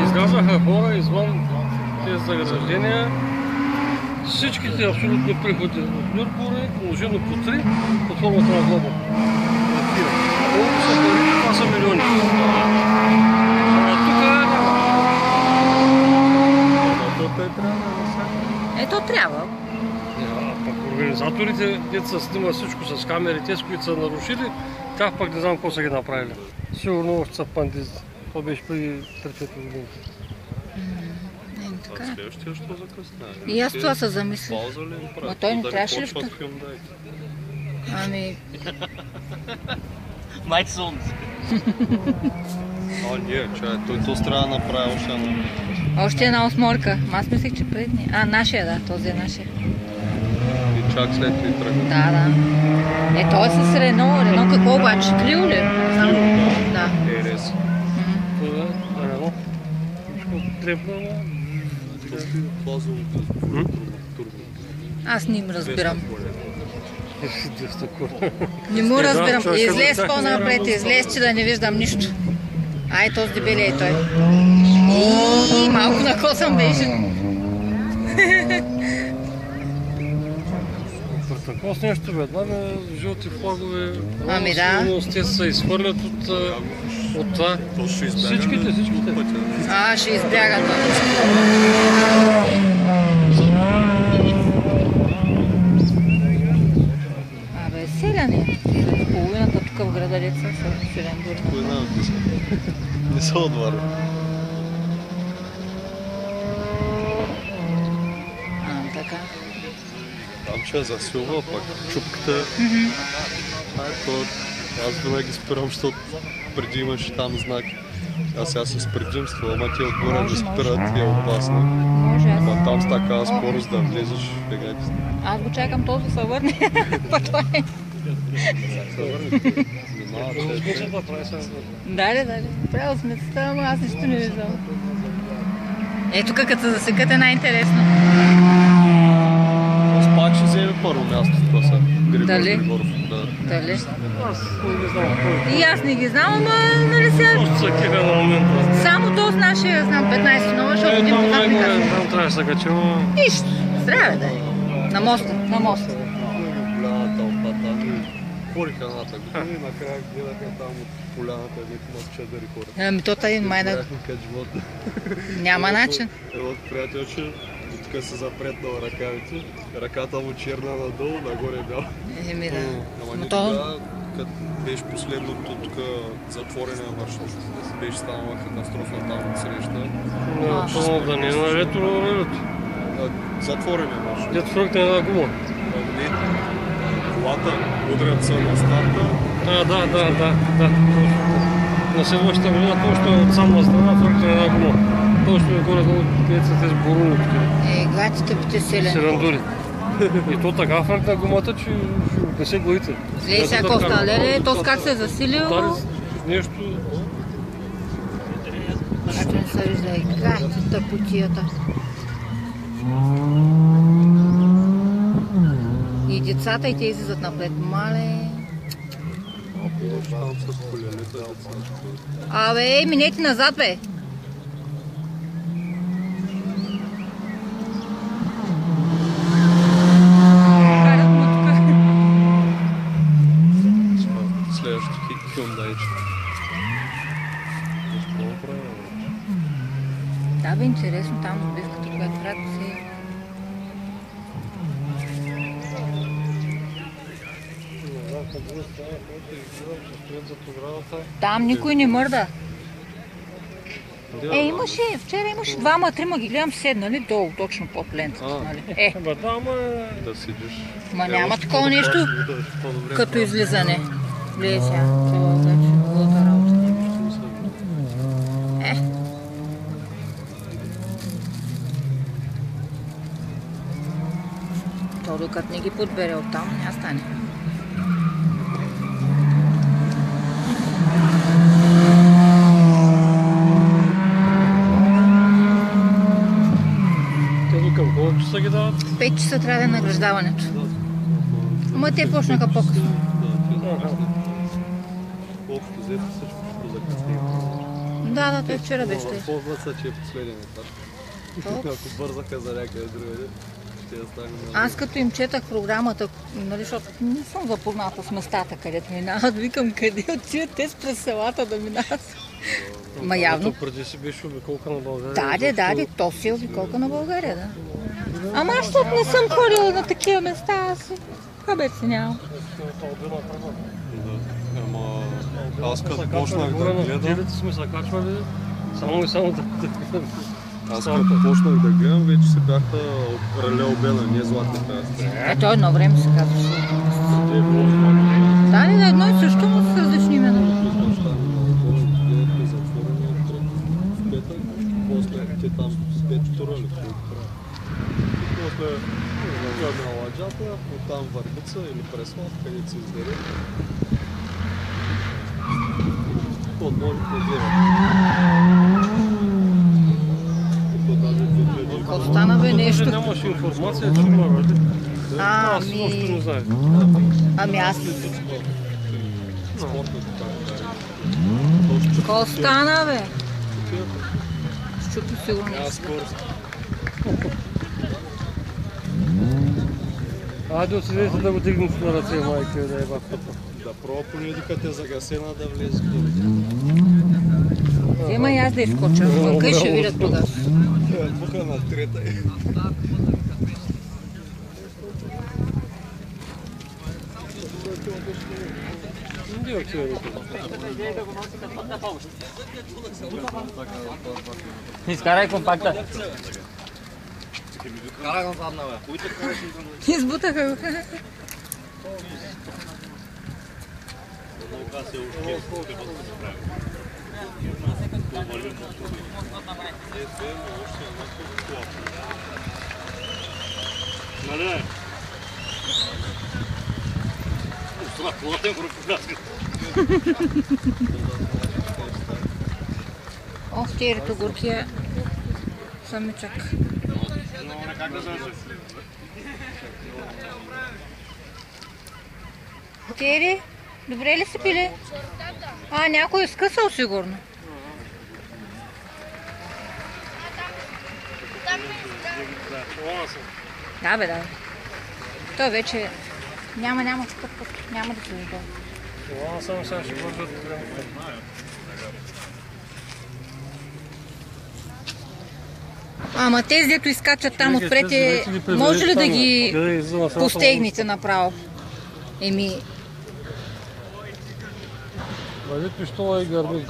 Излязаха хора извън тези заграждения. Всичките абсолютни приходи от Нюрнбург, положено по 3, под формата на глоба. Колко са пари, това са милиони. Ето трябва. Пък организаторите, деца снимат всичко с камери, те, с които са нарушили, тях пък не знам какво са ги направили. Сигурно още са пандизи. Това беше преди 3-4 години. Следващия що закъсна? И аз това се замисля. Ма той не трябваше ли в това? Ами... Май слънце. Не, той то трябва да направи още една. Още една осморка. Аз мислех, че предни. Нашия, да, този е нашия. И чак след това и тръгна. Да. Той е с Рено. Рено какво обаче? Клио ли? Да. РС. Рено. Трепна, Аз не им разбирам. Не му разбирам. Излез по-напред, излез, че да не виждам нищо. Ай, този дебелия и той. И малко накосъм беше. Протокол с нещо веднага, жълти флагове. Ами да. Те се изхвърлят от това. Всичките. Ще избягат. Селяни. Половината тук в града деца са селяни. Половината не са отварят. Така. Там че е засилва, пък чупката. Аз винаги спирам, защото преди имаше там знак. Аз сега с предимство, ама ти отгоре да спират и е опасно. Може аз. А там с такава скорост да влезеш, бегайте. Аз го чакам този да се върне. Да. Правил сметата, ама аз нищо не виждам. Ето като се засекат е най-интересно. Аз пак ще вземе първо място в това са. Дали? Дали? И аз не ги знам, ама нали сега... Само този нашия знам 15 нова, защото един познат ми казва. Там трябваше да се качим. Нищо, трябва да е. На моста. Хориха едната година и накрая гледаха там от поляната, дето имат чадъри хора. Ами то тъй май да... Няма начин. От приятелче, тук се запретнал ръкавите, ръката му черна надолу, нагоре бял. Еми да. Ама тогава, като беше последното тук затворения маршрут, беше станала катастрофа там от среща. Да не е на ретро. Затворения маршрут. Дето фръкне една гума. Колата удрят се на старта. Да. На следващата година точно от самата страна фръкне една гума. Точно горе-долу са тези боруни. Гледайте тъпите селени. Селендури. И то така фръкна гумата, че не се главите. Лей сега Коста, леле, то как се е засилил? Нещо... Ако не се вижда и гледайте тъпотията. И децата и те излизат напред. Мале... Абе, минете назад, бе! Следващото Hyundai. Да, бе, интересно там отбивката, която правят се... Там никой не мърда. Имаше, вчера имаше двама-трима ги гледам седнали долу, точно под лентата, нали? Да седиш. Ма няма такова нещо, като излизане. Гледай сега, това значи голата работа. То докато не ги подбере оттам, няма стане. Към колко часа ги дават? 5 часа трябва да е награждаването. Ама те почнаха по-късно. Общо взето всичко закъсни. Да, той вчера беше. Ползват се, че е последен етап. Ако бързаха за някъде другаде, ще я стане на... Аз като им четах програмата, нали, защото не съм запозната с местата, където минават, викам къде отиват те през селата да минават. Ма явно... Преди си беше обиколка на България. Да, то си е обиколка на България, да. Ама аз защото не съм ходила на такива места, аз хабет си нямам. Ама аз като почнах да гледам... Телите сме се качвали, само и само да... Аз като почнах да гледам, вече се бяха рале обена, не златни пясти. Ето едно време се казваше. Да, едно и също, но с различни имена. После те там спет турали, после гледаме на ладжата, оттам Върбица или Преслав, където се издаде. Подборите гледат. Какво стана бе нещо? Нямаше информация, че има рали. Аз още не знаех. Ами аз... Какво стана бе? Щото сигурно нещо. Айде отседете да го дигнете на ръце, майка, да е бахтата. Да пробва поне докато е загасена да влезе. Взема и аз да изкоча. Къй ще видят тогава. Буха на трета. Изкарай компакта. Избутаха го. Ох, тирето горкия самичък. Тери, добре ли си пили? А, някой е скъсал сигурно. Да бе, да. Той вече няма такъв път, няма да се задължи. Това само сега ще вършат време. Ама тези, дето изкачат там отпред, може ли да ги постегнете направо? Еми... Бъде пиштола и гърбит.